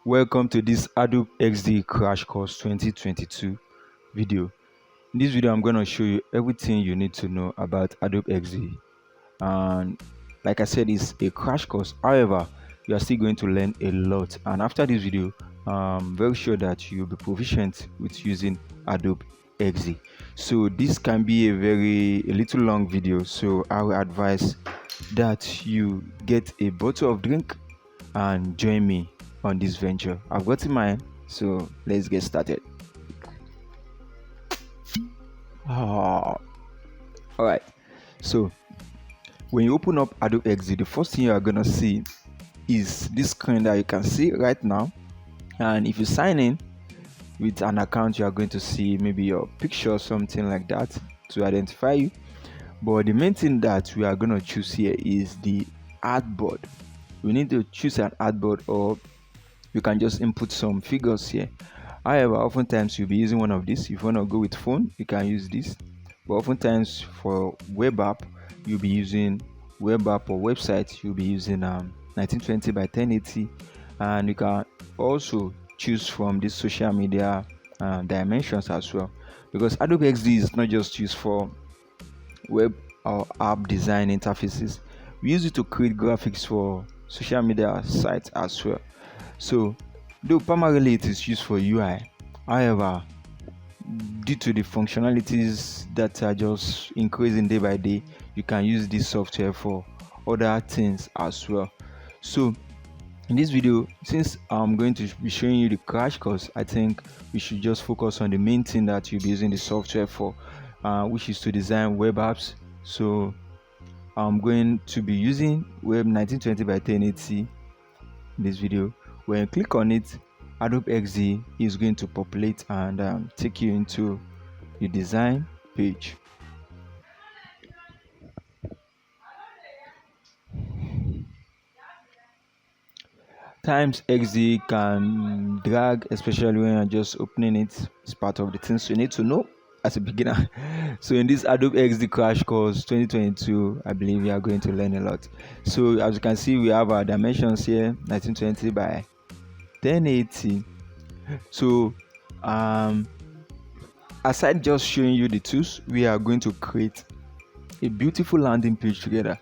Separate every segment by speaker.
Speaker 1: Welcome to this Adobe XD Crash Course 2022 video. In this video, I'm going to show you everything you need to know about Adobe XD. And like I said, it's a crash course. However, you are still going to learn a lot. And after this video, I'm very sure that you'll be proficient with using Adobe XD. So this can be a little long video. So I will advise that you get a bottle of drink and join me on this venture. I've got in mind, so let's get started. All right, so when you open up Adobe XD, the first thing you are gonna see is this screen that you can see right now. And if you sign in with an account, you are going to see maybe your picture or something like that to identify you. But the main thing that we are going to choose here is the artboard. We need to choose an artboard, or you can just input some figures here. However, oftentimes you'll be using one of these. If you want to go with phone, you can use this. But oftentimes for web app, you'll be using web app or website, you'll be using 1920 by 1080, and you can also choose from this social media dimensions as well, because Adobe XD is not just used for web or app design interfaces. We use it to create graphics for social media sites as well. So though primarily it is used for UI, however, due to the functionalities that are just increasing day by day, you can use this software for other things as well. So in this video, since I'm going to be showing you the crash course, I think we should just focus on the main thing that you'll be using the software for, which is to design web apps. So I'm going to be using web 1920 by 1080 in this video. When you click on it, Adobe XD is going to populate and take you into the design page. Times XD can drag, especially when you're just opening it. It's part of the things you need to know as a beginner. So in this Adobe XD Crash Course 2022, I believe we are going to learn a lot. So as you can see, we have our dimensions here, 1920 by 1080. So aside just showing you the tools, we are going to create a beautiful landing page together.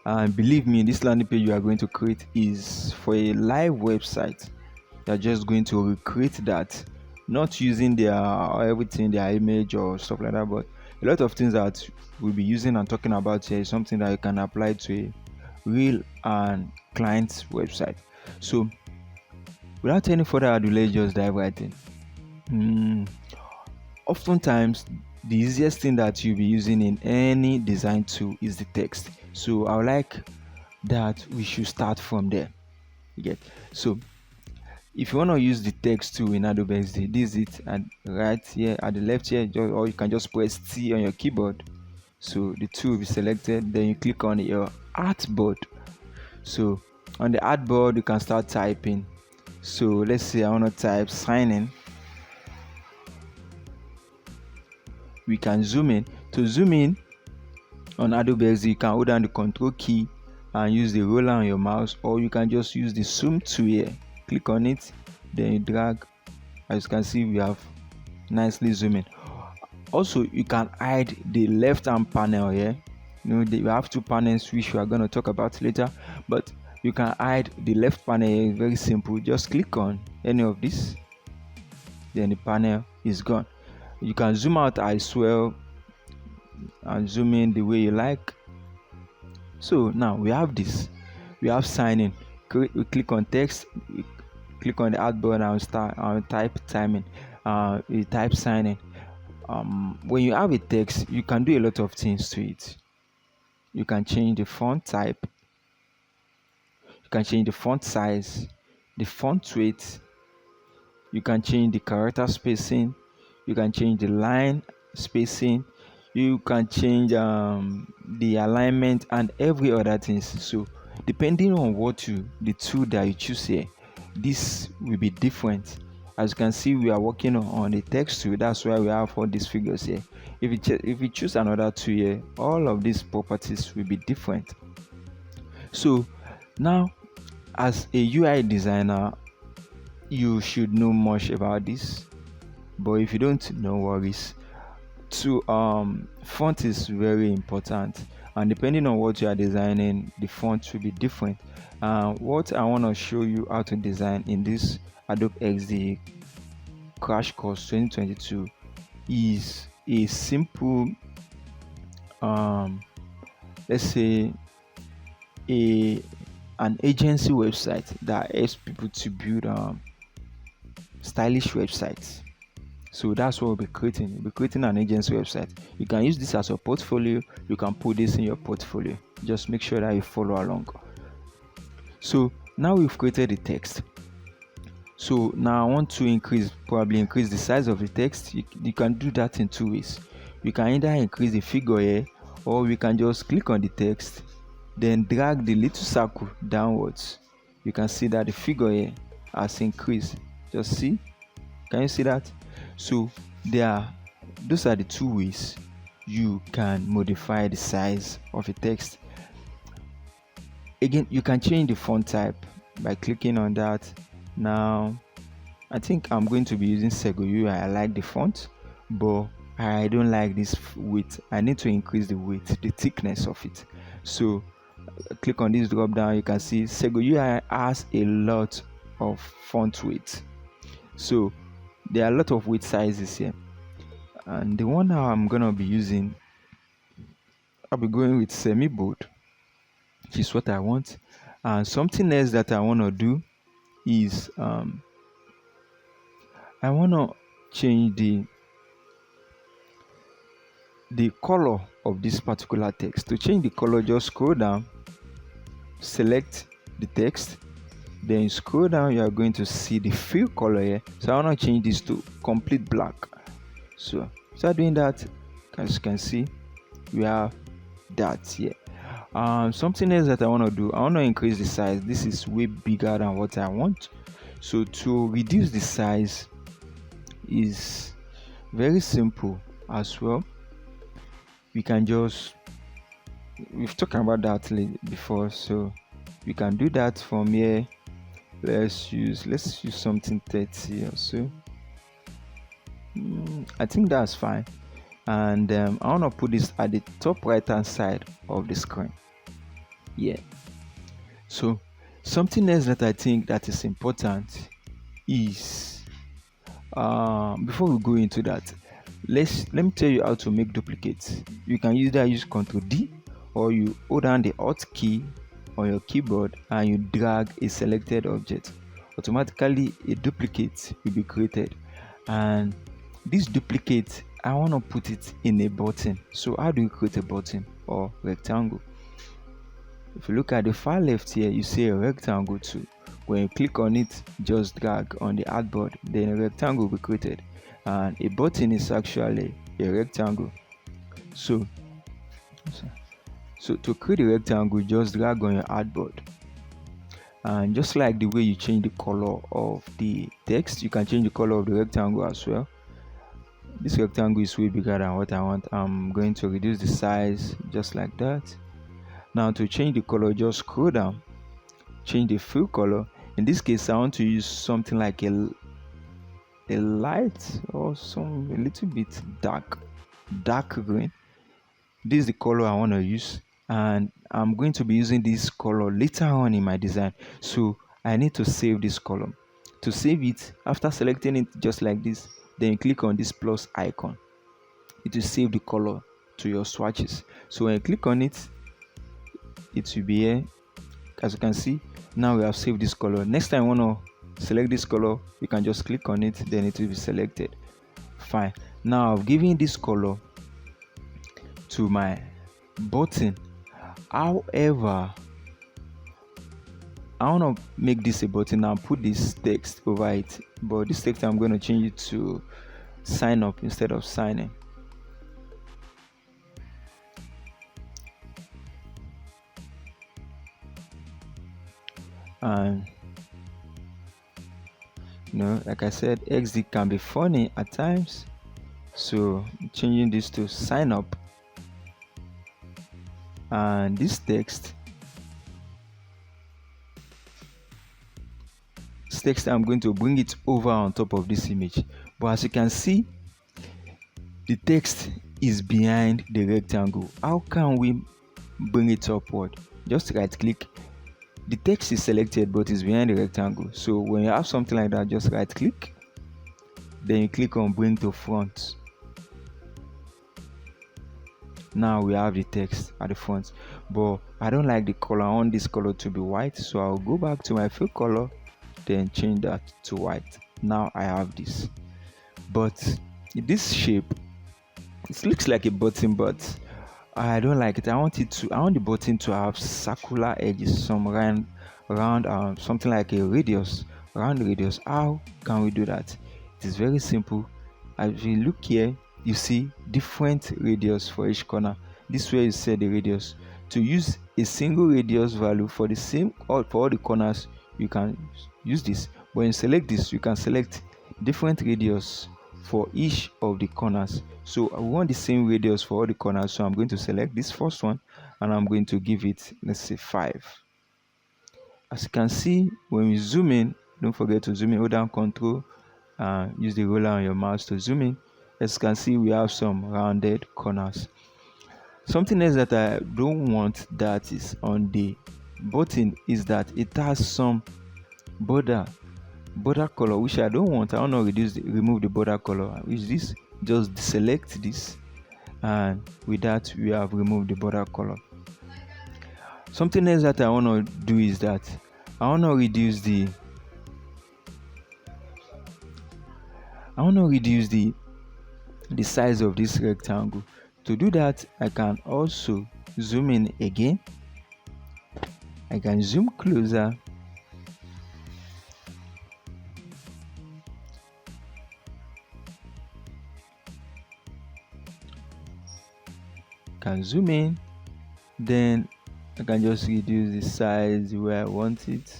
Speaker 1: And believe me, this landing page you are going to create is for a live website. You're just going to recreate that, not using their everything, their image or stuff like that, but a lot of things that we'll be using and talking about here is something that you can apply to a real and client's website. So without any further ado, let's just dive right in. Oftentimes the easiest thing that you'll be using in any design tool is the text. So I would like that we should start from there. You get? So if you want to use the text tool in Adobe XD, this is it, and right here at the left here, or you can just press T on your keyboard. So the tool will be selected, then you click on your artboard. So on the artboard, you can start typing. So let's say I want to type sign in. We can zoom in. To zoom in on Adobe XD, you can hold down the control key and use the roller on your mouse, or you can just use the zoom tool here. Click on it, then you drag. As you can see, we have nicely zooming. Also, you can hide the left hand panel here. You have two panels which we are going to talk about later, but you can hide the left panel here. Very simple. Just click on any of this, then the panel is gone. You can zoom out as well and zoom in the way you like. So now we have this. We have sign in. We click on text. We click on the artboard and start type timing. We type sign in. When you have a text, you can do a lot of things to it. You can change the font type. You can change the font size, the font weight. You can change the character spacing. You can change the line spacing. You can change the alignment and every other things. So depending on the tool that you choose here, this will be different. As you can see, we are working on the text tool. That's why we have all these figures here. If you choose another tool here, all of these properties will be different. So now, as a UI designer, you should know much about this, but if you don't, no worries. To font is very important, and depending on what you are designing, the font will be different. What I want to show you how to design in this Adobe XD Crash Course 2022 is a simple, let's say, a an agency website that helps people to build stylish websites. So that's what we'll be creating. We'll be creating an agency website. You can use this as a portfolio. You can put this in your portfolio. Just make sure that you follow along. So now we've created the text. So now I want to probably increase the size of the text. You can do that in two ways. We can either increase the figure here, or we can just click on the text, then drag the little circle downwards. You can see that the figure here has increased. Just see. Can you see that? So those are the two ways you can modify the size of a text. Again, you can change the font type by clicking on that. Now I think I'm going to be using Sego UI. I like the font, but I don't like this width. I need to increase the width, the thickness of it. So click on this drop down. You can see Sego UI has a lot of font width. So there are a lot of width sizes here, and the one now I'm gonna be using, I'll be going with semi bold, which is what I want. And something else that I want to do is I want to change the color of this particular text. To change the color, just scroll down, select the text, then you scroll down. You are going to see the fill color here. So I want to change this to complete black. So start doing that. As you can see, we have that here. Something else that I want to do, I want to increase the size. This is way bigger than what I want. So to reduce the size is very simple as well. We can just, we've talked about that before, so we can do that from here. Let's use something 30 or so. I think that's fine. And I want to put this at the top right hand side of the screen. Yeah. So something else that I think that is important is, before we go into that, let me tell you how to make duplicates. You can either use Ctrl D, or you hold down the Alt key on your keyboard and you drag a selected object. Automatically a duplicate will be created, and this duplicate, I want to put it in a button. So how do you create a button or rectangle? If you look at the far left here, you see a rectangle too. When you click on it, just drag on the artboard, then a rectangle will be created. And a button is actually a rectangle. So to create a rectangle, just drag on your artboard. And just like the way you change the color of the text, you can change the color of the rectangle as well. This rectangle is way bigger than what I want. I'm going to reduce the size just like that. Now to change the color, just scroll down, change the fill color. In this case, I want to use something like a light or a little bit dark green. This is the color I want to use, and I'm going to be using this color later on in my design. So I need to save this color. To save it, after selecting it just like this, then you click on this plus icon. It will save the color to your swatches. So when you click on it, it will be here. As you can see, now we have saved this color. Next time you want to select this color, you can just click on it, then it will be selected. Fine. Now I've given this color to my button. However, I want to make this a button and put this text over it, but this text I'm going to change it to sign up instead of signing. And like I said, XD can be funny at times, so changing this to sign up, and this text this text, I'm going to bring it over on top of this image. But as you can see, the text is behind the rectangle. How can we bring it upward? Just right click. The text is selected but it's behind the rectangle. So when you have something like that, just right click, then you click on bring to front. Now we have the text at the front, but I don't like the color. I want this color to be white, so I'll go back to my fill color, then change that to white. Now I have this, but this shape, it looks like a button, but I don't like it. I want the button to have circular edges, some round, something like a radius, round radius. How can we do that? It is very simple. As we look here, you see different radius for each corner. This is where you set the radius. To use a single radius value for the same, or for all the corners, you can use this. When you select this, you can select different radius for each of the corners. So I want the same radius for all the corners, so I'm going to select this first one and I'm going to give it, let's say, 5. As you can see, when we zoom in, don't forget to zoom in, hold down Control and use the roller on your mouse to zoom in. As you can see, we have some rounded corners. Something else that I don't want that is on the button is that it has some border color, which I don't want. I want to remove the border color. Which this, just select this, and with that we have removed the border color. Something else that I want to do is that I want to reduce the size of this rectangle. To do that, I can also zoom in again. I can zoom closer. Can zoom in, then I can just reduce the size where I want it.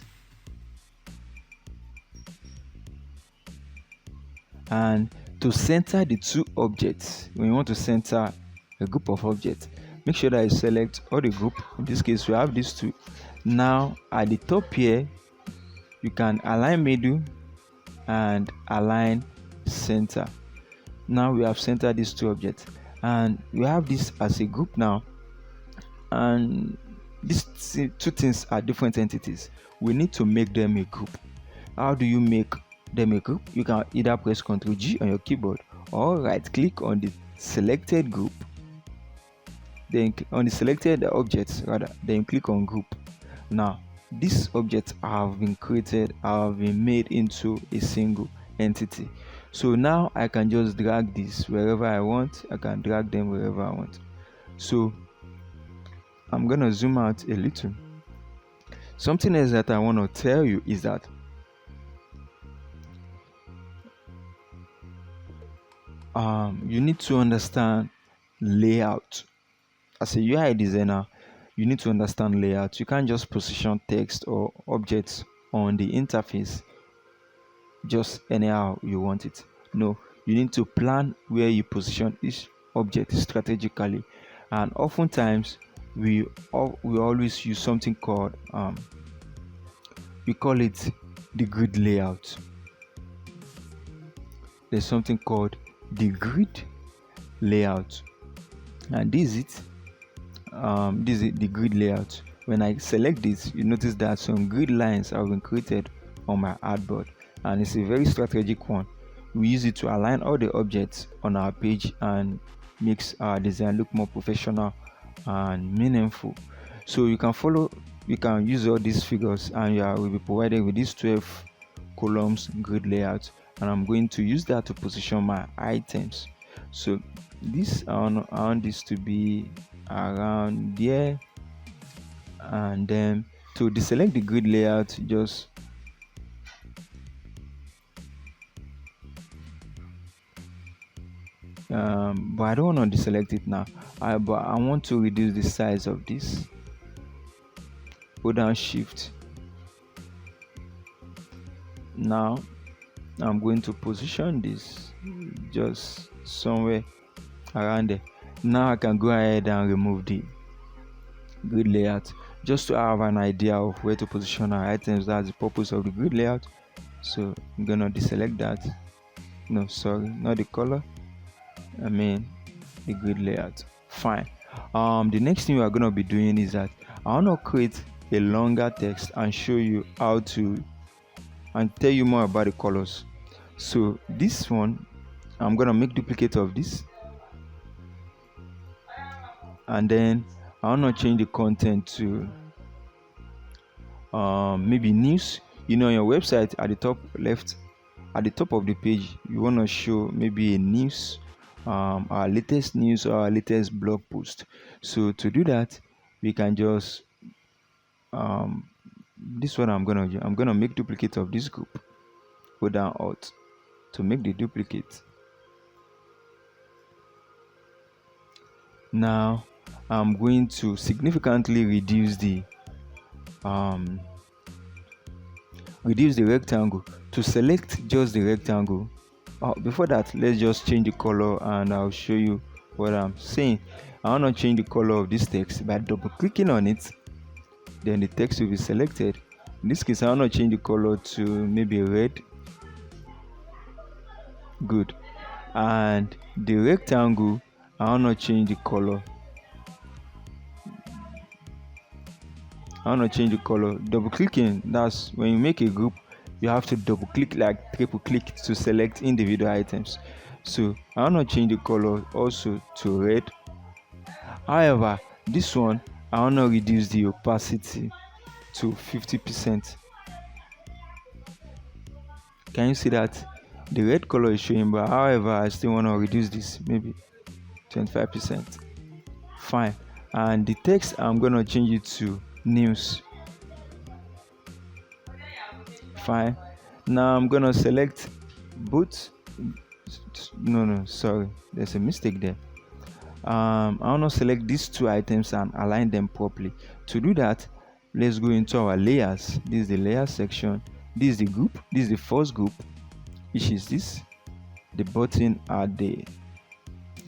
Speaker 1: And to center the two objects, when you want to center a group of objects, make sure that you select all the group. In this case, we have these two. Now at the top here, you can align middle and align center. Now we have centered these two objects, and we have this as a group now, and these two things are different entities. We need to make them a group. How do you make them a group? You can either press Ctrl G on your keyboard or right click on the selected group, then on the selected objects rather, then click on group. Now these objects have been created, have been made into a single entity. So now I can just drag this wherever I want. I can drag them wherever I want. So I'm gonna zoom out a little. Something else that I want to tell you is that you need to understand layout. As a UI designer, you need to understand layout. You can't just position text or objects on the interface just anyhow you want it. No, you need to plan where you position each object strategically, and oftentimes we always use something called we call it the grid layout. There's something called the grid layout, and this is the grid layout. When I select this, you notice that some grid lines have been created on my artboard, and it's a very strategic one. We use it to align all the objects on our page and makes our design look more professional and meaningful. So you can use all these figures, and you will be provided with these 12 columns grid layout, and I'm going to use that to position my items. So this I want this to be around there, and then to deselect the grid layout, just but I don't want to deselect it now. But I want to reduce the size of this. Hold down Shift. Now I'm going to position this just somewhere around there. Now I can go ahead and remove the grid layout just to have an idea of where to position our items. That's the purpose of the grid layout. So I'm gonna deselect that. No, sorry, not the color, I mean the grid layout. Fine. The next thing we are gonna be doing is that I want to create a longer text and show you how to and tell you more about the colors. So this one, I'm gonna make duplicate of this, and then I want to change the content to maybe news. On your website at the top left, at the top of the page, you want to show maybe a news, our latest news or our latest blog post. So to do that, we can just this one I'm gonna make duplicate of this group. Go down Alt to make the duplicate. Now I'm going to significantly reduce the rectangle. To select just the rectangle, before that, let's just change the color and I'll show you what I'm saying. I want to change the color of this text by double clicking on it, then the text will be selected. In this case, I want to change the color to maybe red. Good. And the rectangle, I want to change the color. Double clicking, that's when you make a group, you have to double click, like triple click, to select individual items. So I want to change the color also to red. However, this one I want to reduce the opacity to 50%. Can you see that the red color is showing, but however I still want to reduce this maybe 25%. Fine. And the text, I'm going to change it to news. Fine. Now I'm going to select both. No, sorry, there's a mistake there. I want to select these two items and align them properly. To do that, let's go into our layers. This is the layer section. This is the group. This is the first group, which is this, the button at the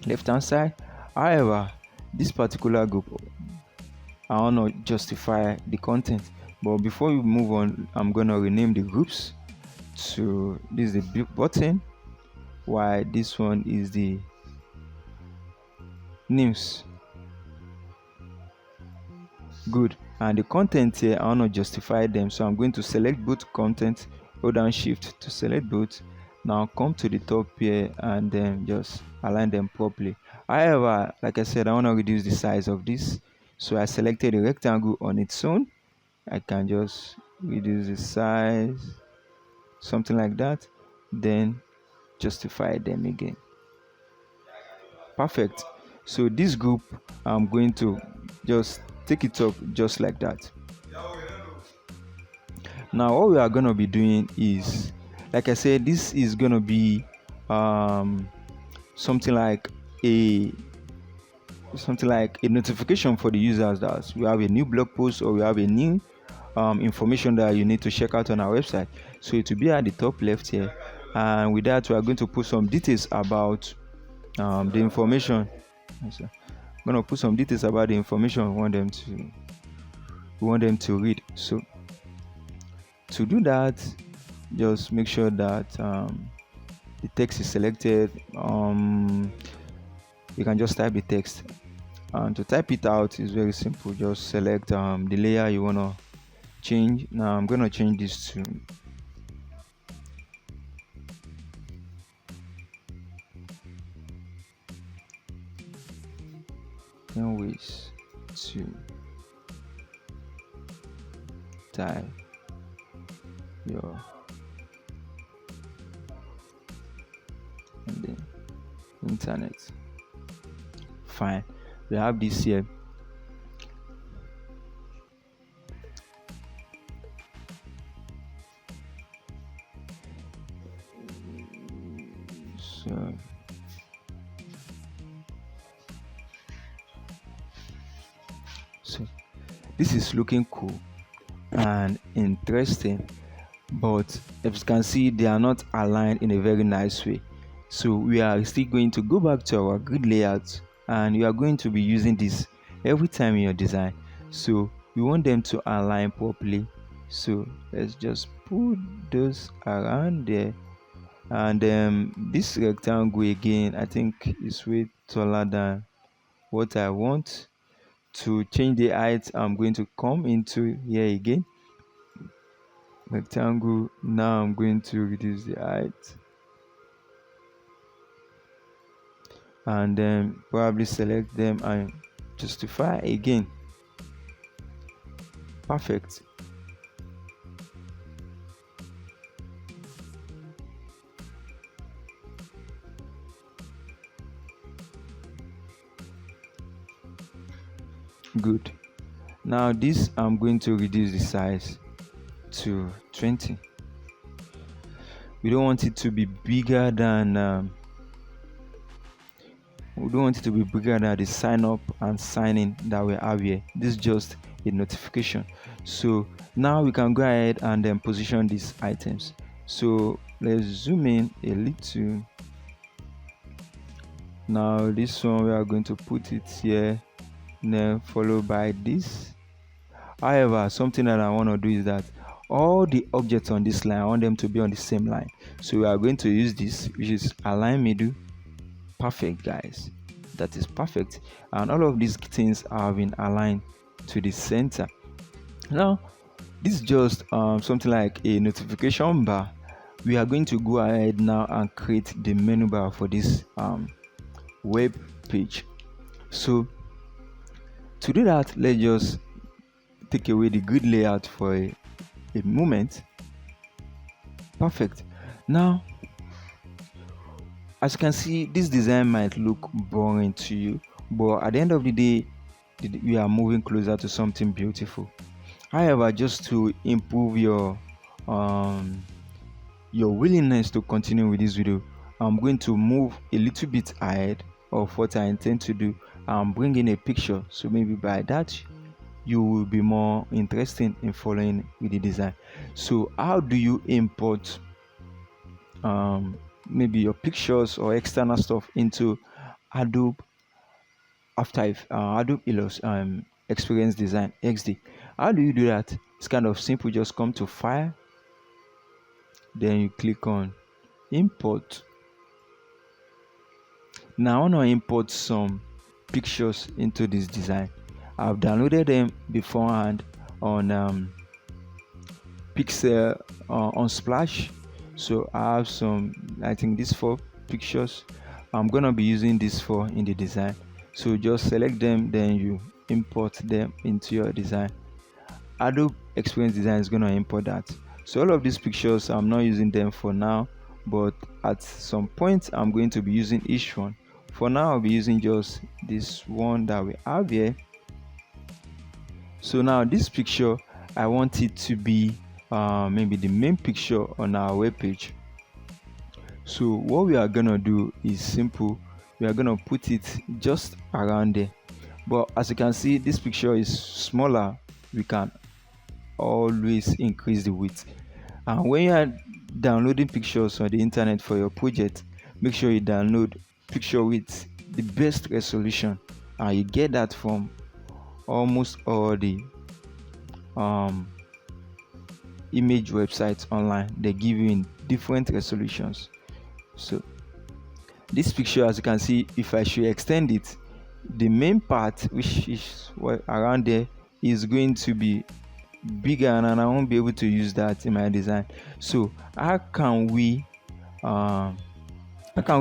Speaker 1: left hand side. However, this particular group, I want to justify the content, but before we move on, I'm going to rename the groups to this is the button, while this one is the news. Good. And the content here, I want to justify them, so I'm going to select both content, hold down shift to select both. Now come to the top here and then just align them properly. However, like I said, I want to reduce the size of this, so I selected a rectangle on its own. I can just reduce the size, something like that, then justify them again. Perfect. So this group, I'm going to just take it up just like that. Now what we are going to be doing is, like I said, this is going to be something like a notification for the users that we have a new blog post or we have a new information that you need to check out on our website. So it will be at the top left here, and with that we are going to put some details about the information. So I'm going to put some details about the information we want them to read. So to do that, just make sure that the text is selected. You can just type the text, and to type it out is very simple. Just select the layer you want to change. Now I'm going to change this to ways to type your and then internet. Fine, we have this here. So this is looking cool and interesting, but as you can see, they are not aligned in a very nice way. So we are still going to go back to our grid layout, and you are going to be using this every time in your design. So we want them to align properly. So let's just put those around there. And this rectangle again, I think is way taller than what I want. To change the height, I'm going to come into here again, rectangle. Now I'm going to reduce the height, and then probably select them and justify again. Perfect. Good. Now this, I'm going to reduce the size to 20. We don't want it to be bigger than the sign up and sign in that we have here. This is just a notification. So now we can go ahead and then position these items. So let's zoom in a little. Now this one, we are going to put it here, then followed by this. However, something that I want to do is that all the objects on this line, I want them to be on the same line. So we are going to use this, which is align middle. Perfect, guys. That is perfect. And all of these things have been aligned to the center. Now this is just something like a notification bar. We are going to go ahead now and create the menu bar for this web page. So to do that, let's just take away the grid layout for a moment. Perfect. Now as you can see, this design might look boring to you, but at the end of the day, we are moving closer to something beautiful. However, just to improve your willingness to continue with this video, I'm going to move a little bit ahead of what I intend to do and bring in a picture. So maybe by that you will be more interested in following with the design. So how do you import maybe your pictures or external stuff into Adobe Adobe Experience Design XD? How do you do that? It's kind of simple. Just come to File, then you click on Import. Now I want to import some pictures into this design. I've downloaded them beforehand on Pixel on Splash. So I have some, I think these 4 pictures. I'm gonna be using these 4 in the design. So just select them, then you import them into your design. Adobe Experience Design is gonna import that. So all of these pictures, I'm not using them for now, but at some point I'm going to be using each one. For now, I'll be using just this one that we have here. So now this picture, I want it to be maybe the main picture on our web page. So what we are gonna do is simple. We are gonna put it just around there. But as you can see, this picture is smaller. We can always increase the width. And when you are downloading pictures on the internet for your project, make sure you download picture with the best resolution, and you get that from almost all the image websites online. They give you in different resolutions. So this picture, as you can see, if I should extend it, the main part, which is around there, is going to be bigger, and I won't be able to use that in my design. So how can we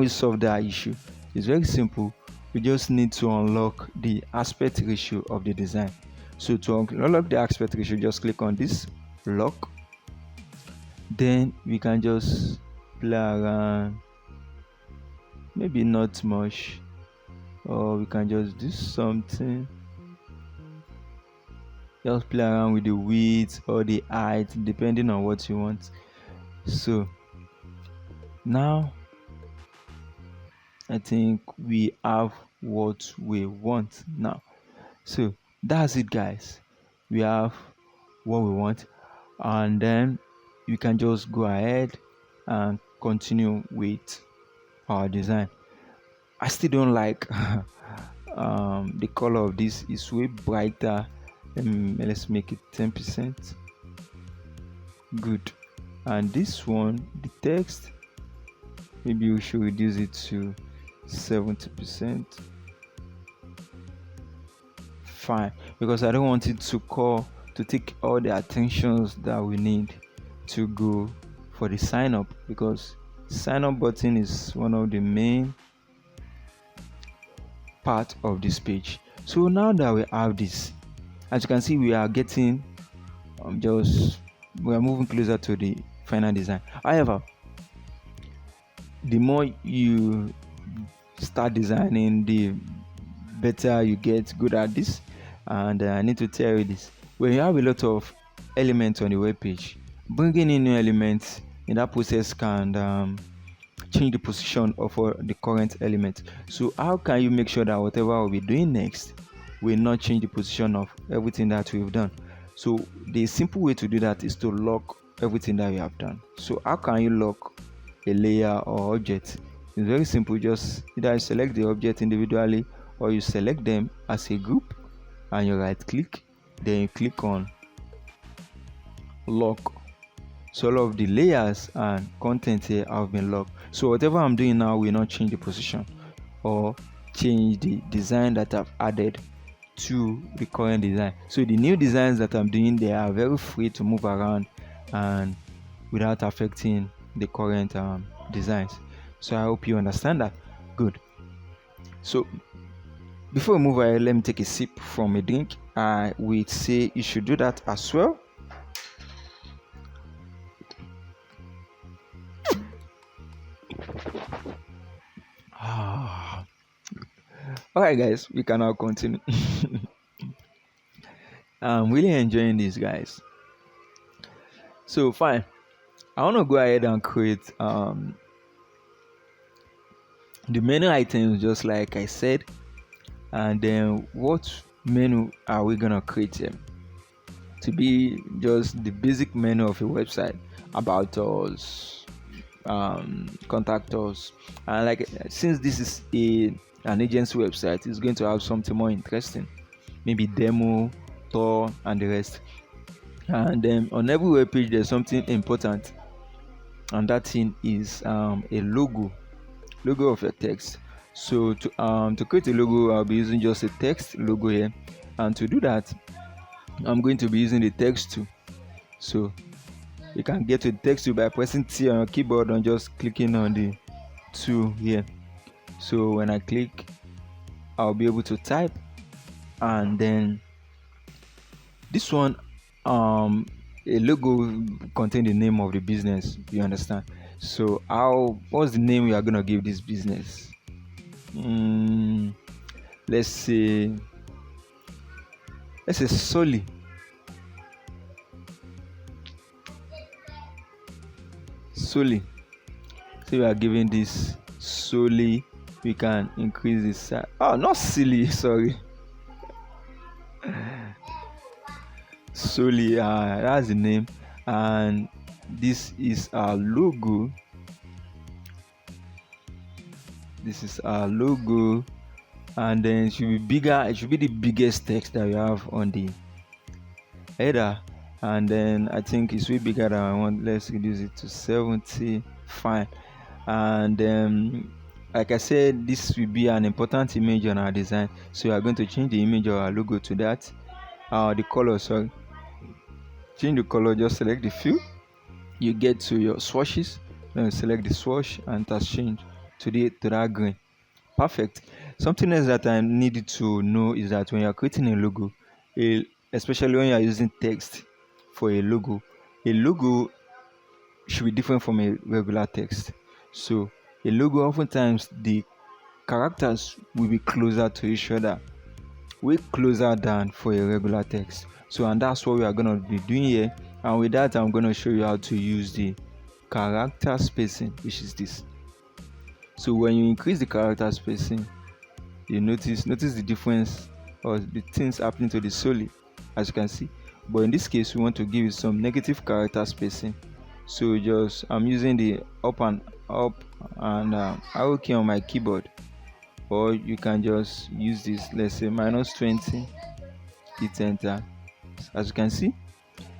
Speaker 1: solve that issue? It's very simple. We just need to unlock the aspect ratio of the design. So to unlock the aspect ratio, just click on this lock. Then we can just play around, maybe not much, or we can just do something. Just play around with the width or the height, depending on what you want. So now I think we have what we want now. So that's it, guys. We have what we want, and then you can just go ahead and continue with our design. I still don't like the color of this is way brighter. Let's make it 10%. Good. And this one, the text, maybe we should reduce it to 70%. Fine, because I don't want it to take all the attentions that we need to go for the sign up, because sign up button is one of the main part of this page. So now that we have this, as you can see, we are getting we are moving closer to the final design. However, the more you start designing, the better you get good at this. And I need to tell you this: when you have a lot of elements on the web page, bringing in new elements in that process can change the position of the current element. So how can you make sure that whatever we'll be doing next will not change the position of everything that we've done? So the simple way to do that is to lock everything that you have done. So how can you lock a layer or object? It's very simple. Just either you select the object individually, or you select them as a group and you right click, then you click on lock. So all of the layers and content here have been locked. So whatever I'm doing now will not change the position or change the design that I've added to the current design. So the new designs that I'm doing, they are very free to move around and without affecting the current designs. So I hope you understand that. Good. So before we move ahead, let me take a sip from a drink. I would say you should do that as well. Alright guys, we can now continue. I'm really enjoying this, guys. So fine, I want to go ahead and create the menu items just like I said. And then what menu are we gonna create here? To be just the basic menu of a website: about us, contact us. And like, since this is an agency website, it's going to have something more interesting, maybe demo, tour, and the rest. And then on every web page there's something important, and that thing is a logo of your text. So to create a logo, I'll be using just a text logo here, and to do that I'm going to be using the text tool. So you can get to the text tool by pressing T on your keyboard and just clicking on the tool here. So when I click, I'll be able to type, and then this one, a logo contain the name of the business, you understand? So what's the name we are gonna give this business? Let's say Soli. So we are giving this Soli. We can increase the size. Oh, not silly, sorry. Soli, that's the name, and this is our logo. And then it should be bigger. It should be the biggest text that we have on the header, and then I think it's way bigger than I want. Let's reduce it to 70. Fine. And then, like I said, this will be an important image on our design, so we are going to change the image of our logo to that. The color, sorry. Change the color. Just select the fill. You get to your swashes, then select the swash, and it has changed to that green. Perfect. Something else that I needed to know is that when you are creating a logo, especially when you are using text for a logo should be different from a regular text. So a logo, oftentimes the characters will be closer to each other, way closer than for a regular text. So, and that's what we are going to be doing here. And with that, I'm going to show you how to use the character spacing, which is this. So when you increase the character spacing, you notice the difference or the things happening to the Soli, as you can see. But in this case, we want to give it some negative character spacing. So I'm using the up and arrow key on my keyboard, or you can just use this, let's say -20, hit enter. As you can see,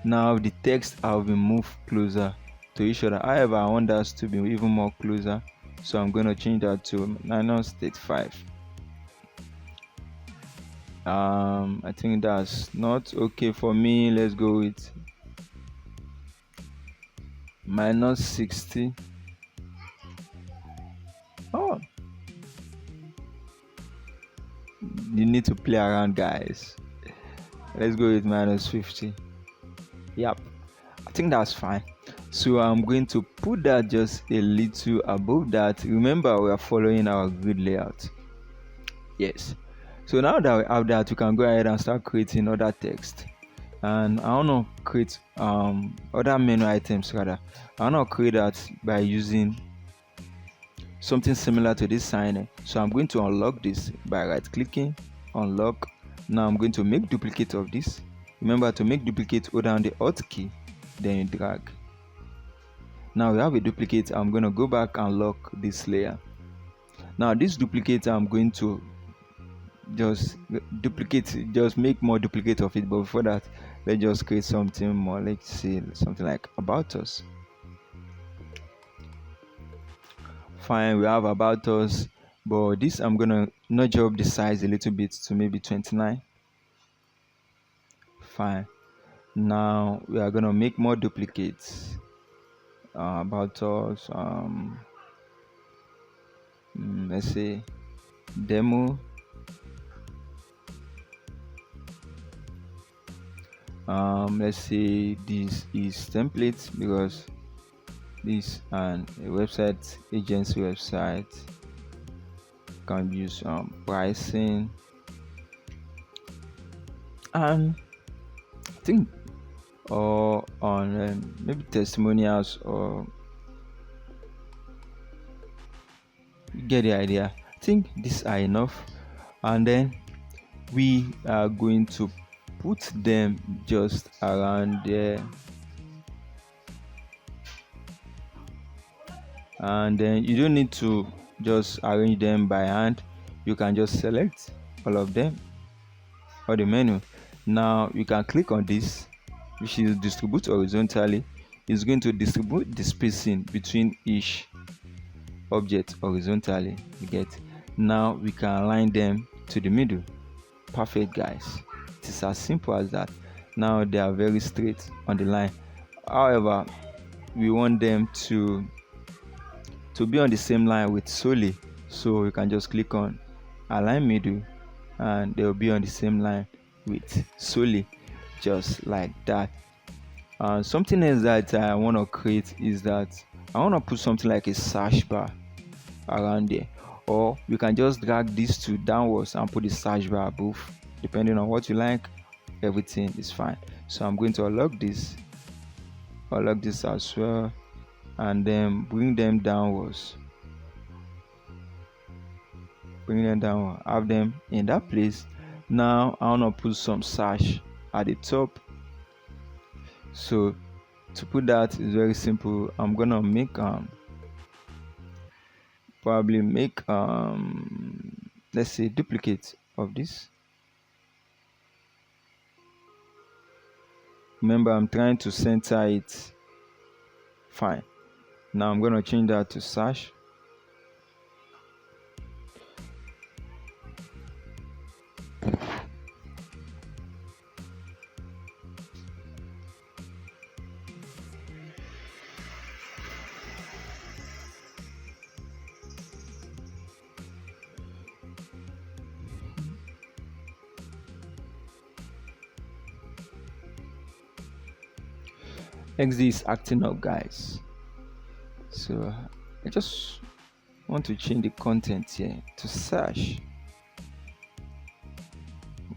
Speaker 1: Now the text have been moved closer to each other. However, I want us to be even more closer, so I'm going to change that to -35. I think that's not okay for me. Let's go with -60. Oh, you need to play around, guys. Let's go with -50. Yep, I think that's fine. So I'm going to put that just a little above that. Remember, we are following our grid layout. Yes. So now that we have that, we can go ahead and start creating other text. And I want to create other menu items rather. I want to create that by using something similar to this sign. So I'm going to unlock this by right clicking, unlock. Now I'm going to make duplicate of this. Remember, to make duplicate, hold down the Alt key, then you drag. Now we have a duplicate. I'm going to go back and lock this layer. Now this duplicate, I'm going to just duplicate, just make more duplicate of it. But before that, let's just create something more. Let's say something like about us. Fine, we have about us, but this I'm gonna nudge up the size a little bit to maybe 29. Fine. Now we are gonna make more duplicates about us. Let's say demo. Let's say this is templates because this and a website agency website can use pricing, and I think or on maybe testimonials, or you get the idea. I think these are enough, and then we are going to put them just around there, and then you don't need to just arrange them by hand. You can just select all of them or the menu. Now you can click on this, which is distribute horizontally. It's going to distribute the spacing between each object horizontally. You get. Now we can align them to the middle. Perfect, guys. It is as simple as that. Now they are very straight on the line. However, we want them to be on the same line with solely, so you can just click on align middle and they will be on the same line with solely, just like that. Something else that I want to create is that I want to put something like a search bar around there, or you can just drag these two downwards and put the search bar above, depending on what you like. Everything is fine. So I'm going to unlock this as well, and then bring them downwards, have them in that place. Now I want to put some search at the top. So to put that is very simple. I'm gonna make probably make let's say duplicate of this. Remember, I'm trying to center it. Fine. Now I'm gonna change that to search. XD is acting up, guys. So I just want to change the content here to search.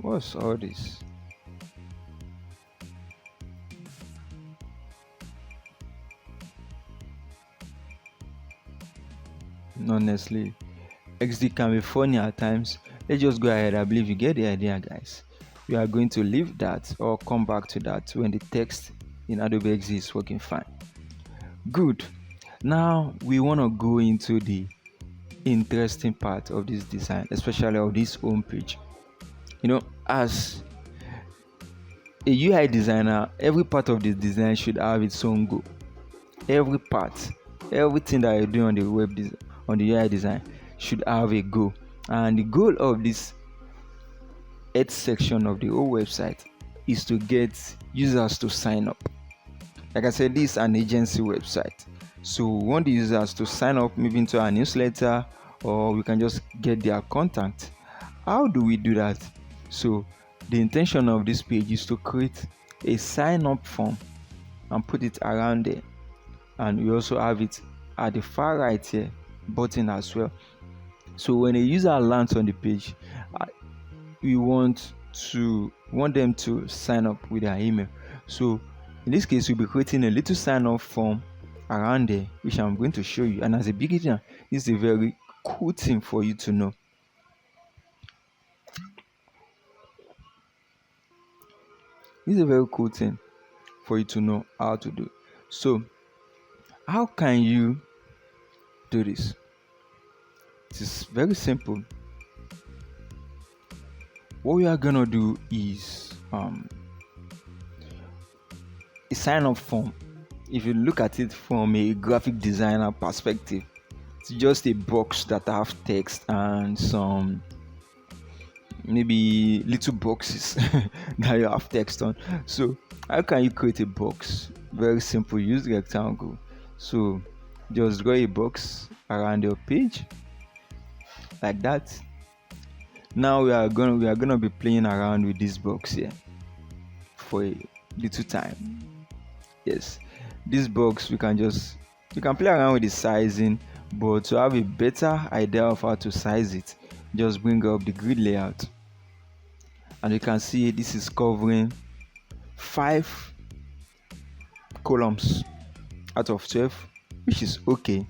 Speaker 1: What's all this? Honestly, XD can be funny at times. Let's just go ahead. I believe you get the idea, guys. We are going to leave that or come back to that when the text in Adobe XD is working fine. Good. Now we want to go into the interesting part of this design, especially of this home page. You know, as a UI designer, every part of the design should have its own goal. Every part, everything that you do on the on the UI design should have a goal. And the goal of this 8th section of the whole website is to get users to sign up. Like I said, this is an agency website, so we want the users to sign up maybe into our newsletter, or we can just get their contact. How do we do that? So the intention of this page is to create a sign up form and put it around there, and we also have it at the far right here button as well. So when a user lands on the page, we want them to sign up with their email. So in this case, we'll be creating a little sign up form around there, which I'm going to show you. And as a beginner, this is a very cool thing for you to know. This is a very cool thing for you to know how to do. So how can you do this? It is very simple. What we are gonna do is a sign up form. If you look at it from a graphic designer perspective, it's just a box that have text and some maybe little boxes that you have text on. So how can you create a box? Very simple. Use rectangle. So just draw a box around your page like that. Now we are gonna be playing around with this box here for a little time. Yes, this box you can play around with the sizing, but to have a better idea of how to size it, just bring up the grid layout, and you can see this is covering 5 columns out of 12, which is okay.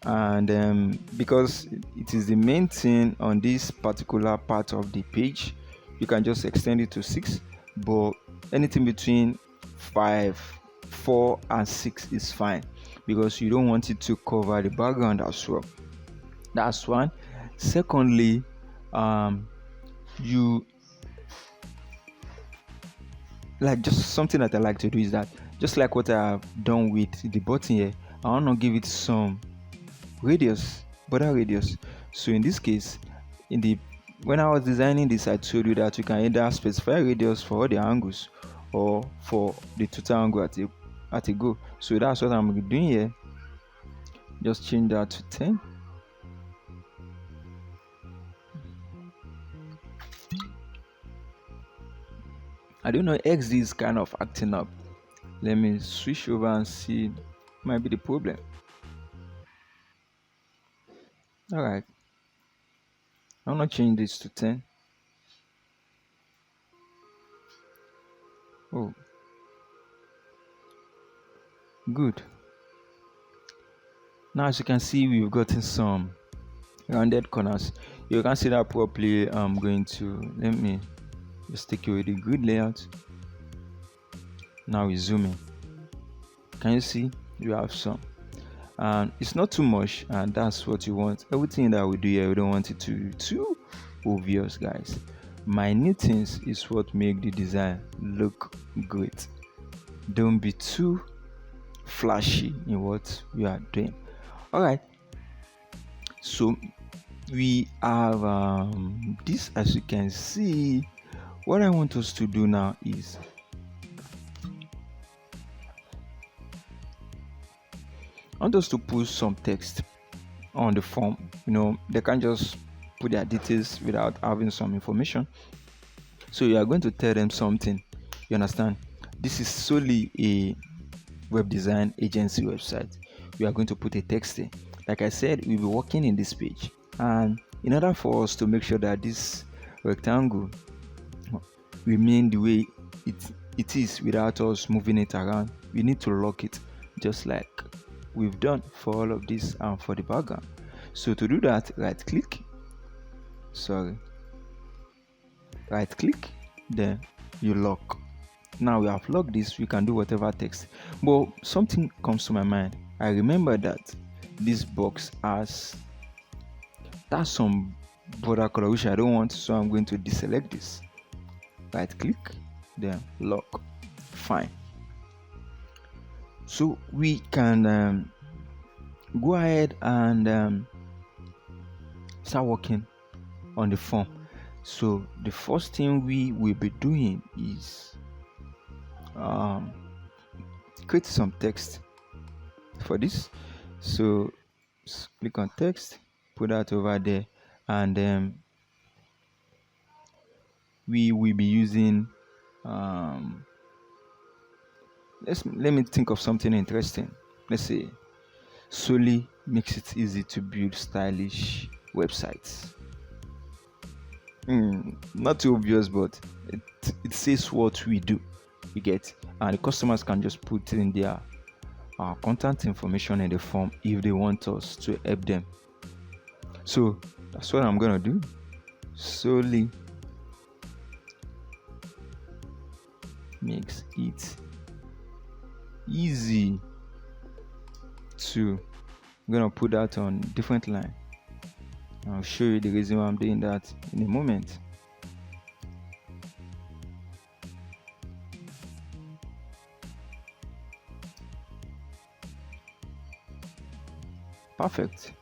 Speaker 1: And because it is the main thing on this particular part of the page, you can just extend it to 6, but anything between 5, 4 and 6 is fine, because you don't want it to cover the background as well. That's one. Secondly, you like, just something that I like to do is that, just like what I have done with the button here, I want to give it some border radius. So in this case, when I was designing this, I told you that you can either specify radius for all the angles or for the total angle at a go. So that's what I'm doing here. Just change that to 10. I don't know, XD is kind of acting up. Let me switch over and see. Might be the problem. Alright, I'm gonna change this to 10. Oh, good. Now as you can see, we've gotten some rounded corners. You can see that properly. I'm going to, let me just take away the grid layout. Now we zoom in. Can you see you have some, and it's not too much, and that's what you want. Everything that we do here, we don't want it to be too obvious, guys. Minute things is what make the design look great. Don't be too flashy in what we are doing. All right, so we have this. As you can see, what I want us to do now is I want us to put some text on the form. They can't just put their details without having some information. So you are going to tell them something. You understand? This is solely a web design agency website. We are going to put a text there. Like I said, we'll be working in this page, and in order for us to make sure that this rectangle remain the way it is without us moving it around, we need to lock it, just like we've done for all of this and for the background. So to do that, right click, then you lock. Now we have locked this. We can do whatever text, but something comes to my mind. I remember that this box has some border color which I don't want, so I'm going to deselect this. Right click, then lock. Fine. So we can go ahead and start working on the form. So the first thing we will be doing is um, create some text for this. So click on text, put that over there, and then we will be using let me think of something interesting. Let's say solely makes it easy to build stylish websites. Not too obvious, but it says what we do. You get, and the customers can just put in their contact information in the form if they want us to help them. So that's what I'm gonna do. Solely makes it easy to. I'm gonna put that on different line. I'll show you the reason why I'm doing that in a moment. Perfect.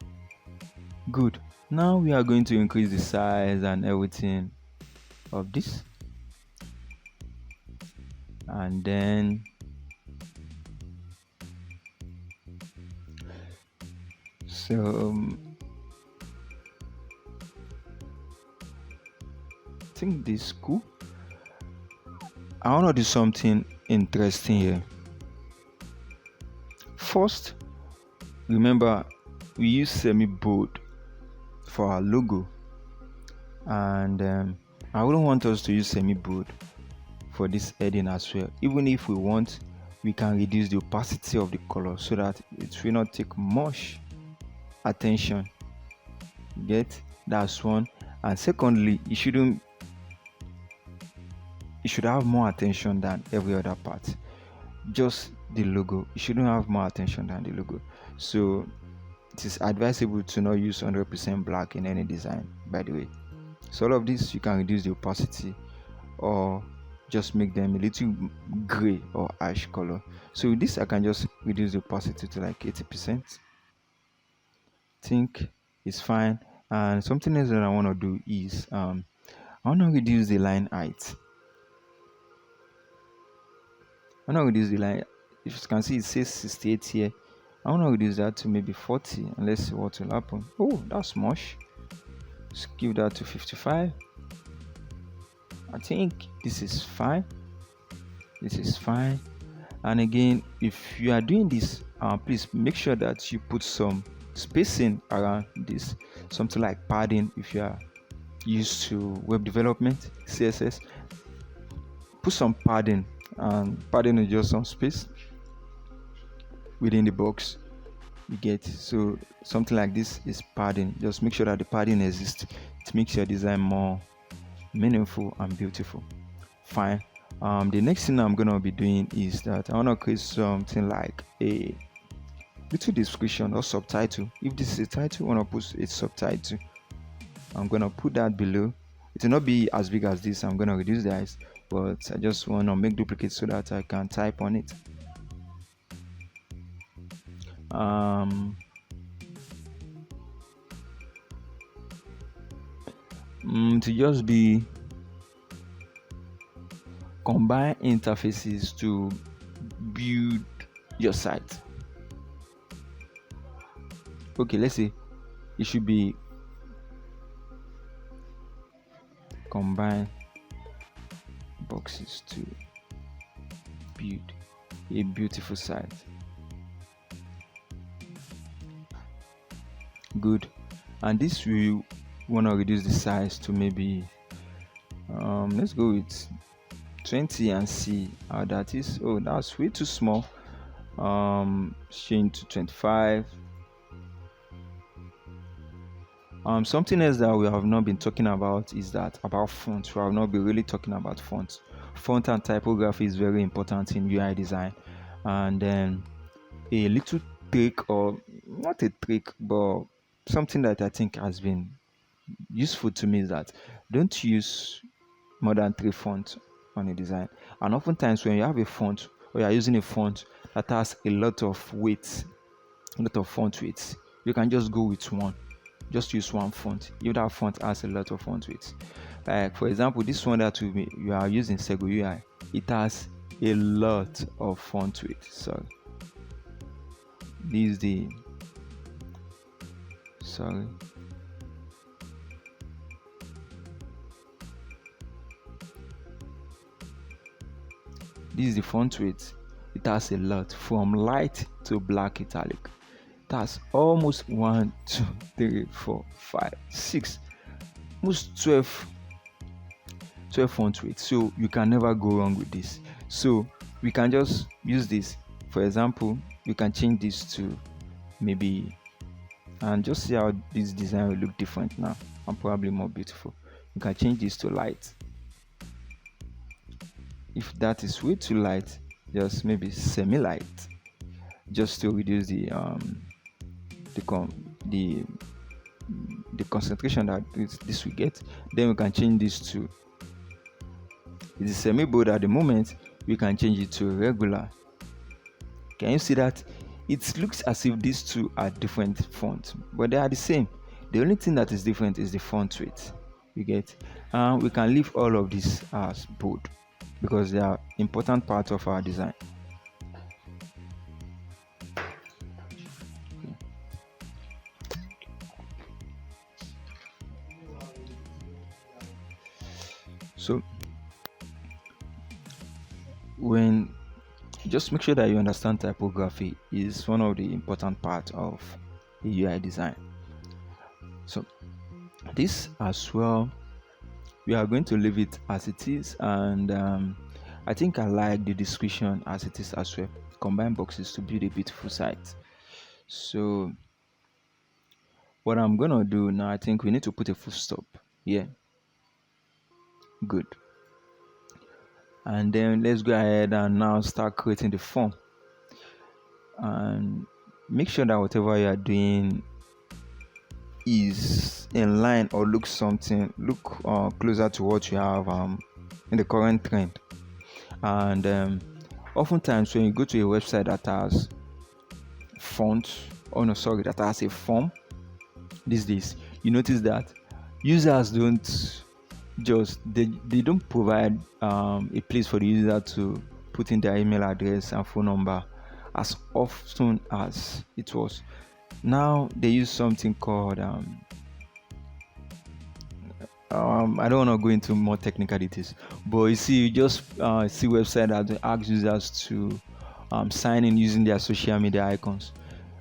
Speaker 1: Good. Now we are going to increase the size and everything of this, and then I think this is cool. I want to do something interesting here. First, remember we use semi-bold for our logo, and I wouldn't want us to use semi-bold for this heading as well. Even if we want, we can reduce the opacity of the color so that it will not take much attention. Get, that's one. And secondly, it should have more attention than every other part. Just the logo, it shouldn't have more attention than the logo. So it is advisable to not use 100% black in any design, by the way. So all of this, you can reduce the opacity or just make them a little gray or ash color. So with this, I can just reduce the opacity to like 80%. Think it's fine. And something else that I want to do is I want to reduce the line height. I want to reduce the line. If you can see, it says 68 here. I want to reduce that to maybe 40, and let's see what will happen. Oh, that's much. Let's give that to 55. I think this is fine. This is fine. And again, if you are doing this, please make sure that you put some spacing around this, something like padding. If you are used to web development, CSS, put some padding, and padding is just some space within the box. You get, so something like this is padding. Just make sure that the padding exists. It makes your design more meaningful and beautiful. Fine. The next thing I'm gonna be doing is that I want to create something like a little description or subtitle. If this is a title, I want to put a subtitle. I'm gonna put that below. It will not be as big as this. I'm gonna reduce the size, but I just want to make duplicates so that I can type on it. To just be combine interfaces to build your site. Okay, let's say it should be combine boxes to build a beautiful site. Good. And this we want to reduce the size to maybe let's go with 20 and see how that is. Oh, that's way too small. Change to 25. Something else that we have not been talking about is that about fonts. We have not been really talking about fonts. Font and typography is very important in UI design. And then a little trick, or not a trick, but something that I think has been useful to me is that don't use more than 3 fonts on a design. And oftentimes when you have a font or you are using a font that has a lot of weight, a lot of font weights, you can just go with one. Just use one font if that font has a lot of font weights. Like for example, this one that you are using, Sego UI, it has a lot of font weight. Sorry, this is the sorry. This is the font weight. It has a lot, from light to black italic. It has almost 1, 2, 3, 4, 5, 6, almost 12 font weight. So you can never go wrong with this. So we can just use this. For example, you can change this to maybe, and just see how this design will look different now and probably more beautiful. You can change this to light. If that is way too light, just maybe semi-light, just to reduce the concentration that this will get. Then we can change this to, it is semi-bold at the moment, we can change it to regular. Can you see that? It looks as if these two are different fonts, but they are the same. The only thing that is different is the font weight. You get? We can leave all of this as bold because they are important parts of our design. So when just make sure that you understand typography is one of the important parts of a UI design. So this as well, we are going to leave it as it is, and I think I like the description as it is as well. Combine boxes to build a beautiful site. So what I'm gonna do now, I think we need to put a full stop here. Good. And then let's go ahead and now start creating the form, and make sure that whatever you are doing is in line or look closer to what you have in the current trend. And oftentimes when you go to a website that has that has a form these days, you notice that users they don't provide a place for the user to put in their email address and phone number as often as it was. Now they use something called I don't want to go into more technical details, but you see, you just see website that ask users to sign in using their social media icons.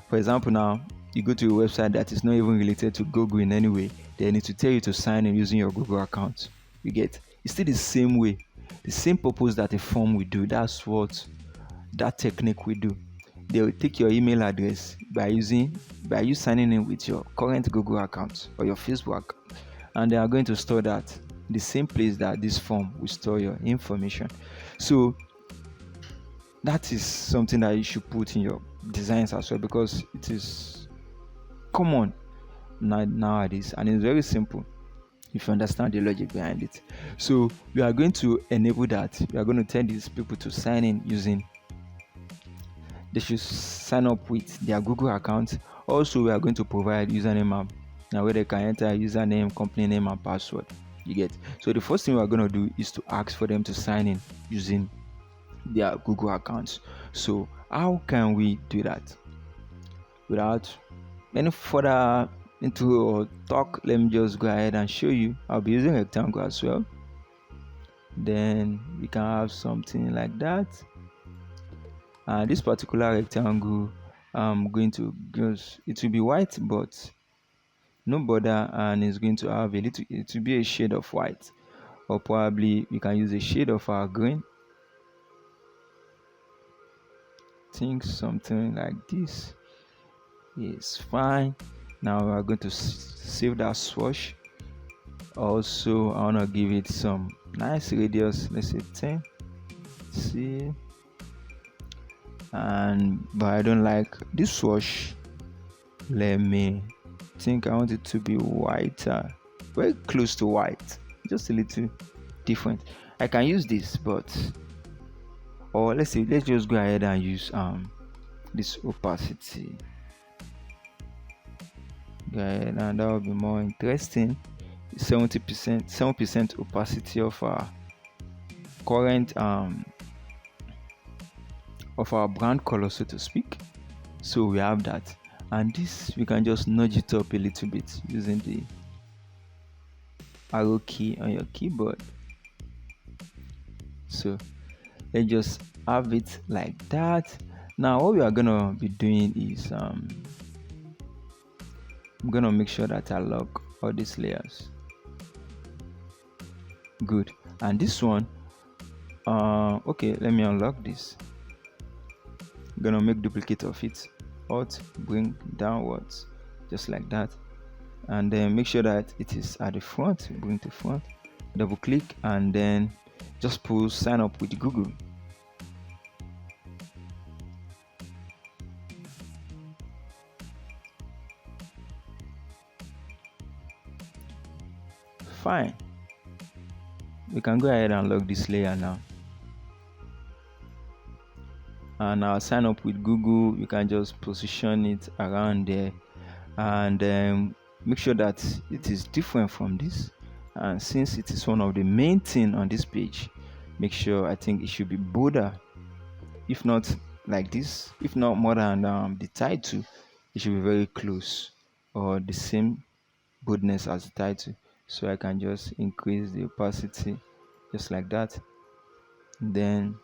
Speaker 1: For example, now you go to a website that is not even related to Google in any way, they need to tell you to sign in using your Google account. You get? It's still the same way, the same purpose that a form will do. That's what that technique will do. They will take your email address by you signing in with your current Google account or your Facebook account, and they are going to store that the same place that this form will store your information. So that is something that you should put in your designs as well, because it is common nowadays and it's very simple if you understand the logic behind it. So we are going to enable that. We are going to tell these people to sign in using, they should sign up with their Google account. Also, we are going to provide username now where they can enter username, company name, and password. You get? So the first thing we are going to do is to ask for them to sign in using their Google accounts. So how can we do that? Without any further into or talk, let me just go ahead and show you. I'll be using rectangle as well. Then we can have something like that. And this particular rectangle, I'm going to just, it will be white but no border, and it's going to have it will be a shade of white, or probably we can use a shade of our green. Think something like this is fine. Now we are going to save that swatch. Also, I want to give it some nice radius, let's say 10. See, but I don't like this swatch. Let me think. I want it to be whiter, very close to white, just a little different. I can use this, but or let's just go ahead and use this opacity. Go ahead, and that will be more interesting. 7% opacity of our current of our brand color, so to speak. So we have that, and this we can just nudge it up a little bit using the arrow key on your keyboard. So let's just have it like that. Now what we are gonna be doing is I'm gonna make sure that I lock all these layers. Good. And this one, okay, let me unlock this. I'm gonna make duplicate of it. Alt, bring downwards, just like that, and then make sure that it is at the front. Bring to front, double click, and then just pull sign up with Google. Fine. We can go ahead and lock this layer now. And I'll sign up with Google. You can just position it around there, and make sure that it is different from this. And since it is one of the main thing on this page, make sure, I think it should be bolder, if not like this, if not more than the title, it should be very close or the same boldness as the title. So I can just increase the opacity just like that. Then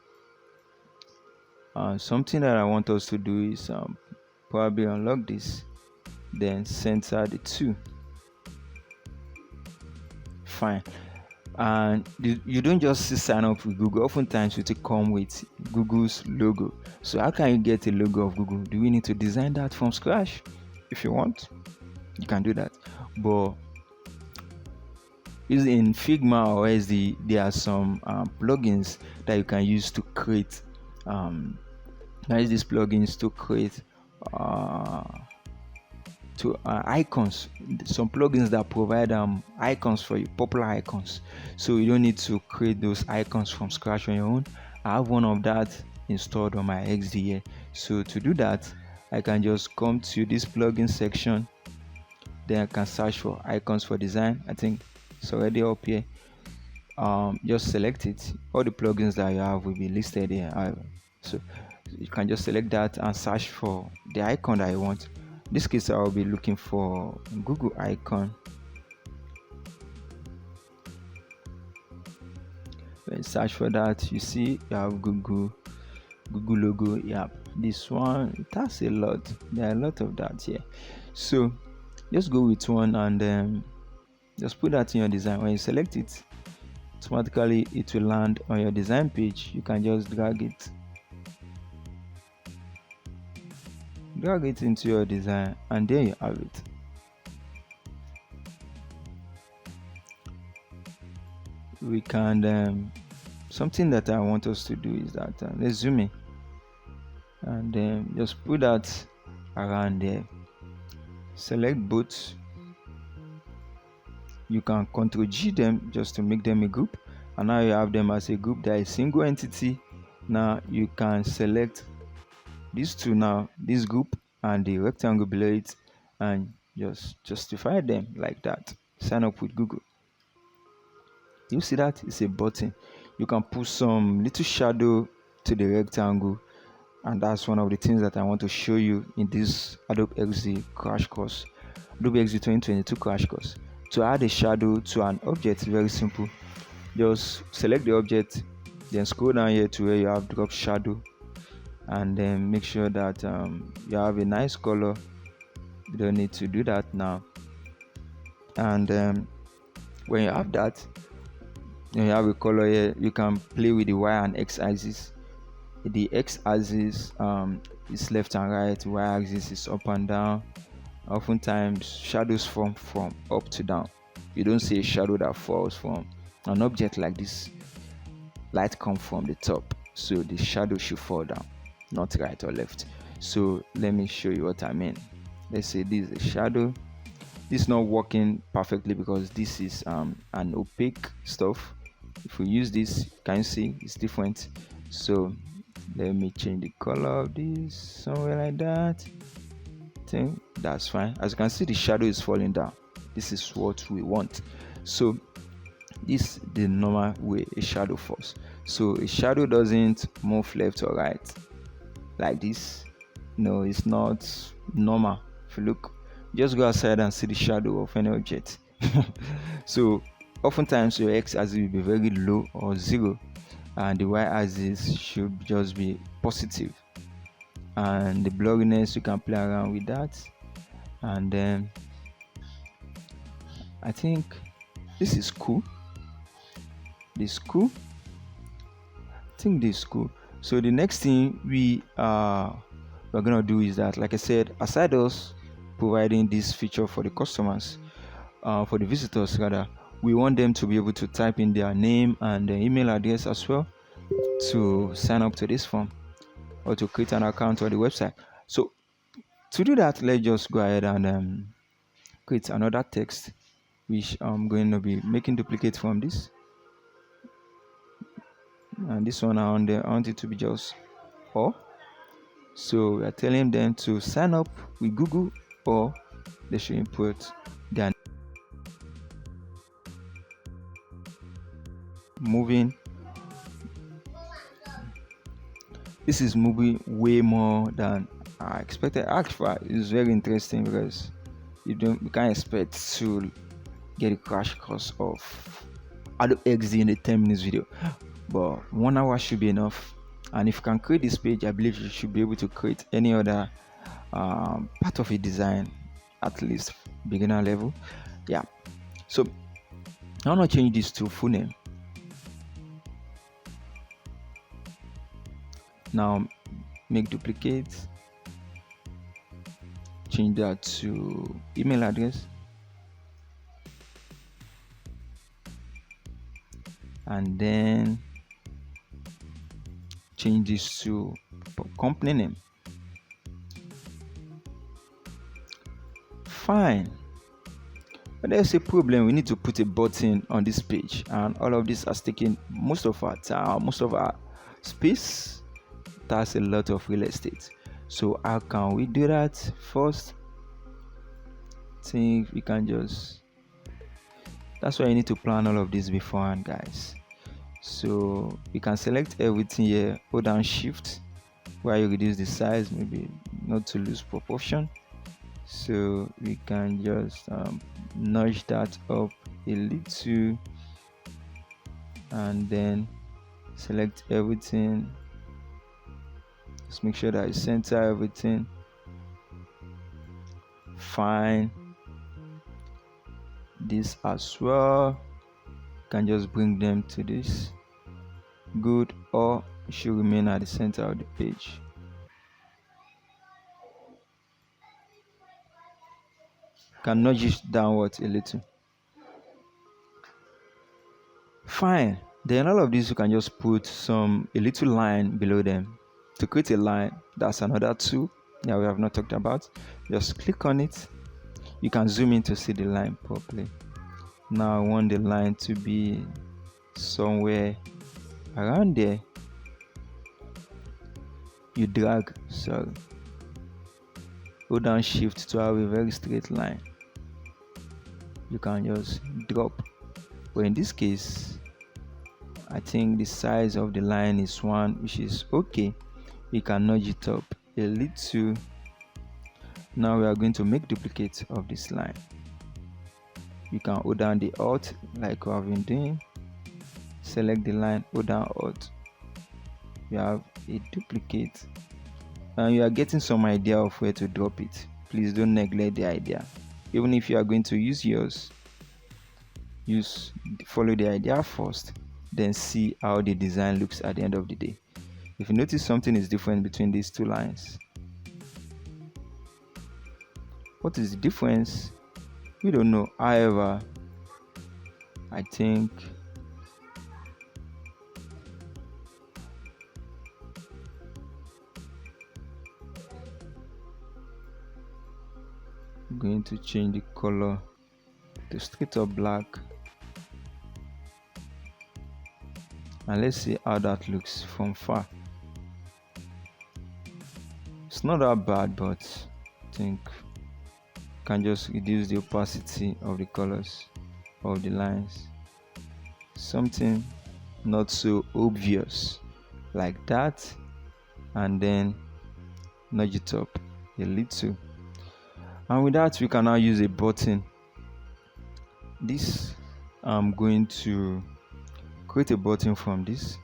Speaker 1: something that I want us to do is probably unlock this, then center the two. Fine. And you don't just sign up with Google. Oftentimes it will come with Google's logo. So how can you get a logo of Google? Do we need to design that from scratch? If you want, you can do that. But using Figma or SD, there are some plugins that you can use to create these plugins to create icons. Some plugins that provide icons for you, popular icons, so you don't need to create those icons from scratch on your own. I have one of that installed on my XDA. So to do that, I can just come to this plugin section, then I can search for icons for design. I think it's already up here. Just select it. All the plugins that you have will be listed here. So you can just select that and search for the icon that you want. In this case, I'll be looking for Google icon. When you search for that, you see you have Google logo. Yeah, this one, it has a lot. There are a lot of that here. So just go with one and just put that in your design. When you select it, automatically it will land on your design page. You can just drag it into your design, and there you have it. We can something that I want us to do is that let's zoom in and then just put that around there. Select both. You can Ctrl G them just to make them a group, and now you have them as a group. There is a single entity. Now you can select these two, now this group and the rectangle below it, and just justify them like that. Sign up with Google. You see that it's a button. You can put some little shadow to the rectangle, and that's one of the things that I want to show you in this Adobe XD crash course, Adobe XD 2022 crash course. To add a shadow to an object, very simple. Just select the object, then scroll down here to where you have drop shadow, and then make sure that you have a nice color. You don't need to do that now. And when you have that, you have a color here, you can play with the Y and X axis. The X axis is left and right, Y axis is up and down. Oftentimes shadows form from up to down. You don't see a shadow that falls from an object like this. Light comes from the top, so the shadow should fall down, not right or left. So let me show you what I mean. Let's say this is a shadow. This is not working perfectly because this is an opaque stuff. If we use this, can you see it's different? So let me change the color of this somewhere like that. I think that's fine. As you can see, the shadow is falling down. This is what we want. So this is the normal way a shadow falls. So a shadow doesn't move left or right like this. No, it's not normal. If you look, just go outside and see the shadow of any object. So oftentimes your x-axis will be very low or 0, and the y-axis should just be positive. And the blurriness, you can play around with that. And then I think this is cool. This is cool. I think this is cool. So the next thing we're gonna do is that, like I said, aside us providing this feature for the customers, for the visitors rather, we want them to be able to type in their name and their email address as well to sign up to this form or to create an account on the website. So to do that, let's just go ahead and create another text, which I'm going to be making duplicate from this. And this one I want it to be just or. So we are telling them to sign up with Google, or they should input their moving. This is moving way more than I expected. Actually, it's very interesting because you can't expect to get a crash course of Adobe XD in a 10 minutes video, but 1 hour should be enough. And if you can create this page, I believe you should be able to create any other part of a design, at least beginner level. Yeah, so I want to change this to full name. Now make duplicate, change that to email address, and then change this to company name. Fine. But there's a problem. We need to put a button on this page, and all of this has taken most of our time, most of our space. That's a lot of real estate. So how can we do that? First, think we can just, that's why you need to plan all of this beforehand, guys. So we can select everything here, hold down shift while you reduce the size, maybe not to lose proportion. So we can just nudge that up a little, and then select everything. Just make sure that you center everything. Fine. This as well, can just bring them to this. Good. Or it should remain at the center of the page. Can nudge it downwards a little. Fine. Then all of these you can just put a little line below them. To create a line, that's another tool that we have not talked about. Just click on it. You can zoom in to see the line properly. Now I want the line to be somewhere around there. You drag, sorry, hold down shift to have a very straight line. You can just drop. But in this case, I think the size of the line is 1, which is okay. We can nudge it up a little. Now we are going to make duplicate of this line. You can hold down the Alt like we have been doing. Select the line, hold down Alt. You have a duplicate, and you are getting some idea of where to drop it. Please don't neglect the idea. Even if you are going to use yours, follow the idea first, then see how the design looks at the end of the day. If you notice something is different between these two lines, what is the difference? We don't know. However, I think I'm going to change the color to straight up black. and let's see how that looks from far. It's not that bad, but I think you can just reduce the opacity of the colors of the lines. Something not so obvious like that, and then nudge it up a little. And with that, we can now use a button. This, I'm going to create a button from this.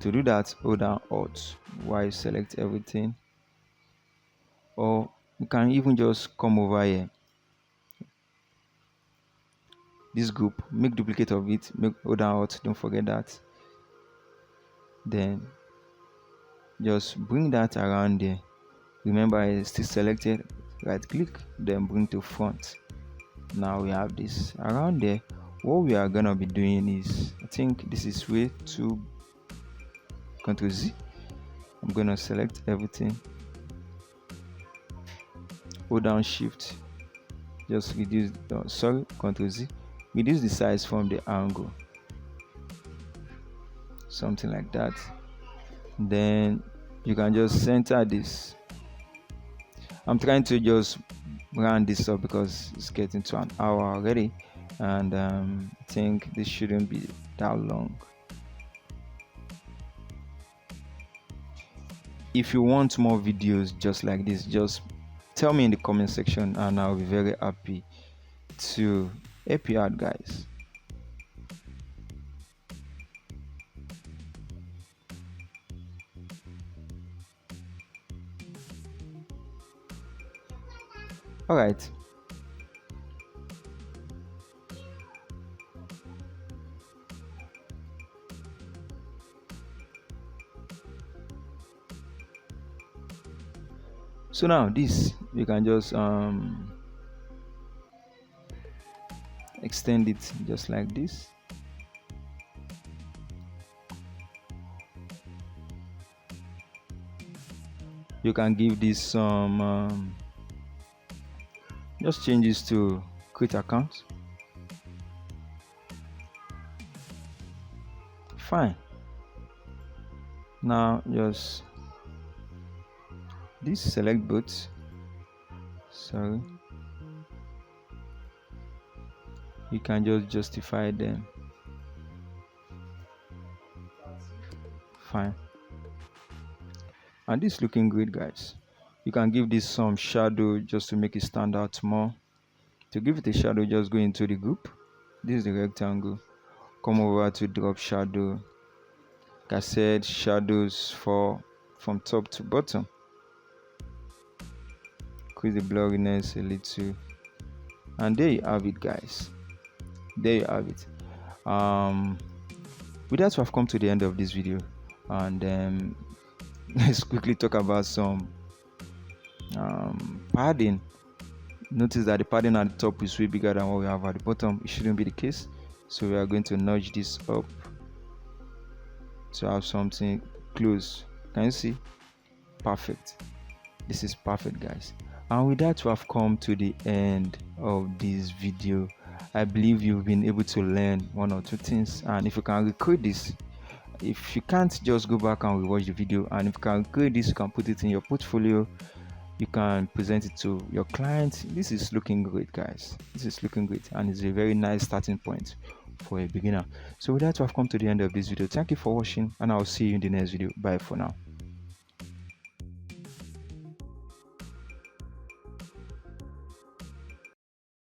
Speaker 1: To do that, hold down Alt while you select everything, or you can even just come over here, this group, make duplicate of it, hold down Alt, don't forget that, then just bring that around there. Remember, it's still selected, right click, then bring to front. Now we have this around there. What we are gonna be doing is, I think this is way too, Ctrl Z. I'm gonna select everything, hold down Shift, just reduce, Ctrl Z, reduce the size from the angle, something like that. Then you can just center this. I'm trying to just round this up because it's getting to an hour already, and I think this shouldn't be that long. If you want more videos just like this, just tell me in the comment section and I'll be very happy to help you out, guys. All right. So now this, you can just extend it just like this. You can give this some just changes to create account. Fine. Now just this, select both. Sorry, you can just justify them. Fine. And this is looking great, guys. You can give this some shadow just to make it stand out more. To give it a shadow, just go into the group. This is the rectangle. Come over to drop shadow. Like I said, shadows from top to bottom. Increase the blurriness a little, and there you have it, guys. There you have it. With that, we have come to the end of this video, and let's quickly talk about some padding. Notice that the padding at the top is way bigger than what we have at the bottom. It shouldn't be the case, so we are going to nudge this up to have something close. Can you see? Perfect. This is perfect, guys. And with that, we have come to the end of this video. I believe you've been able to learn one or two things, and if you can recreate this, if you can't, just go back and rewatch the video, and if you can create this, you can put it in your portfolio, you can present it to your clients. This is looking great, guys. This is looking great, and it's a very nice starting point for a beginner. So with that, we have come to the end of this video. Thank you for watching, and I'll see you in the next video. Bye for now.